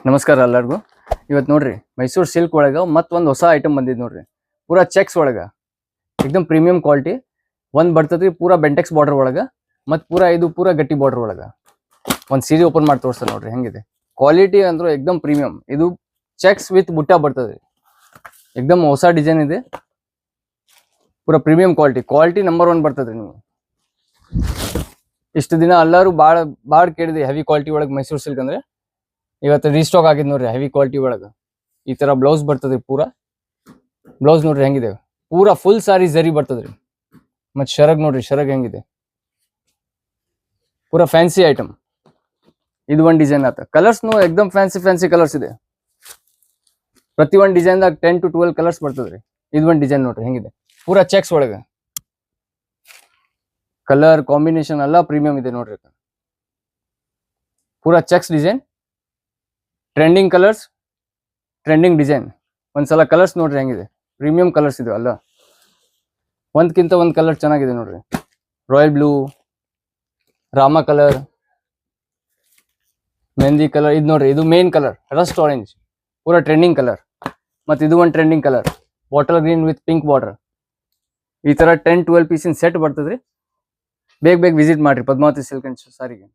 ನಮಸ್ಕಾರ ಎಲ್ಲರಿಗೂ. ಇವತ್ತು ನೋಡ್ರಿ ಮೈಸೂರು ಸಿಲ್ಕ್ ಒಳಗ ಮತ್ತೊಂದು ಹೊಸ ಐಟಮ್ ಬಂದಿದ್ ನೋಡ್ರಿ. ಪೂರಾ ಚೆಕ್ಸ್ ಒಳಗ ಏಕದಮ್ ಪ್ರೀಮಿಯಂ ಕ್ವಾಲಿಟಿ ಒಂದ್ ಬರ್ತದ್ರಿ. ಪೂರಾ ಬೆಂಟೆಕ್ಸ್ ಬಾರ್ಡರ್ ಒಳಗ ಮತ್ ಪೂರಾ ಗಟ್ಟಿ ಬಾರ್ಡರ್ ಒಳಗ ಒಂದ್ ಸೀರೆ ಓಪನ್ ಮಾಡಿ ತೋರಿಸ್ತಾರೆ ನೋಡ್ರಿ ಹೆಂಗಿದೆ. ಕ್ವಾಲಿಟಿ ಅಂದ್ರೂ ಏಕದಮ್ ಪ್ರೀಮಿಯಂ. ಇದು ಚೆಕ್ಸ್ ವಿತ್ ಬುಟ್ಟ ಬರ್ತದ್ರಿ. ಏಕದಮ್ ಹೊಸ ಡಿಸೈನ್ ಇದೆ. ಪೂರಾ ಪ್ರೀಮಿಯಂ ಕ್ವಾಲಿಟಿ ನಂಬರ್ 1 ಬರ್ತದ್ರಿ. ನೀವು ಇಷ್ಟು ದಿನ ಎಲ್ಲರೂ ಬಾಳ ಕೇಳಿದ್ರಿ ಹೆವಿ ಕ್ವಾಲಿಟಿ ಒಳಗೆ ಮೈಸೂರು ಸಿಲ್ಕ್ ಅಂದ್ರೆ. ಇವತ್ತು ರೀಸ್ಟಾಕ್ ಆಗಿದ್ ನೋಡ್ರಿ ಹೆವಿ ಕ್ವಾಲಿಟಿ ಒಳಗ. ಈ ತರ ಬ್ಲೌಸ್ ಬರ್ತದ್ರಿ. ಪೂರಾ ಬ್ಲೌಸ್ ನೋಡ್ರಿ ಹೆಂಗಿದೆ. ಪೂರಾ ಫುಲ್ ಸಾರಿ ಜರಿ ಬರ್ತದ್ರಿ. ಮತ್ ಶರಗ್ ನೋಡ್ರಿ, ಶರಗ್ ಹೆಂಗಿದೆ. ಪೂರಾ ಫ್ಯಾನ್ಸಿ ಐಟಮ್. ಇದು ಒಂದ್ ಡಿಸೈನ್ ಆತ. ಕಲರ್ಸ್ ಏಕದಮ್ ಫ್ಯಾನ್ಸಿ ಕಲರ್ಸ್ ಇದೆ. ಪ್ರತಿ ಒಂದ್ ಡಿಸೈನ್ ದಾಗ 10 to 12 ಕಲರ್ಸ್ ಬರ್ತದ್ರಿ. ಇದು ಒಂದ್ ಡಿಸೈನ್ ನೋಡ್ರಿ ಹೆಂಗಿದೆ. ಪೂರಾ ಚೆಕ್ಸ್ ಒಳಗ ಕಲರ್ ಕಾಂಬಿನೇಷನ್ ಎಲ್ಲ ಪ್ರೀಮಿಯಂ ಇದೆ ನೋಡ್ರಿ. ಪೂರಾ cheques design, trending colours, trending design. ಒಂದ್ಸಲ ಕಲರ್ಸ್ ನೋಡ್ರಿ ಹೆಂಗಿದೆ. ಪ್ರೀಮಿಯಂ ಕಲರ್ಸ್ ಇದೆ ಅಲ್ಲ. ಒಂದ್ಕಿಂತ ಒಂದ್ ಕಲರ್ ಚೆನ್ನಾಗಿದೆ ನೋಡ್ರಿ. Royal blue, Rama colour, mehndi colour. ಇದು ನೋಡ್ರಿ, ಇದು ಮೇನ್ ಕಲರ್ ರಸ್ಟ್ ಆರೆಂಜ್, ಪೂರಾ ಟ್ರೆಂಡಿಂಗ್ ಕಲರ್. ಮತ್ತೆ ಇದು ಒಂದು trending colour bottle green with pink border. ಈ ತರ 10-12 ಪೀಸಿನ ಸೆಟ್ ಬರ್ತದ್ರಿ. ಬೇಗ ವಿಸಿಟ್ ಮಾಡ್ರಿ ಪದ್ಮಾವತಿ ಸಿಲ್ಕ್ ಅಂಡ್ ಸಾರಿಗೆ.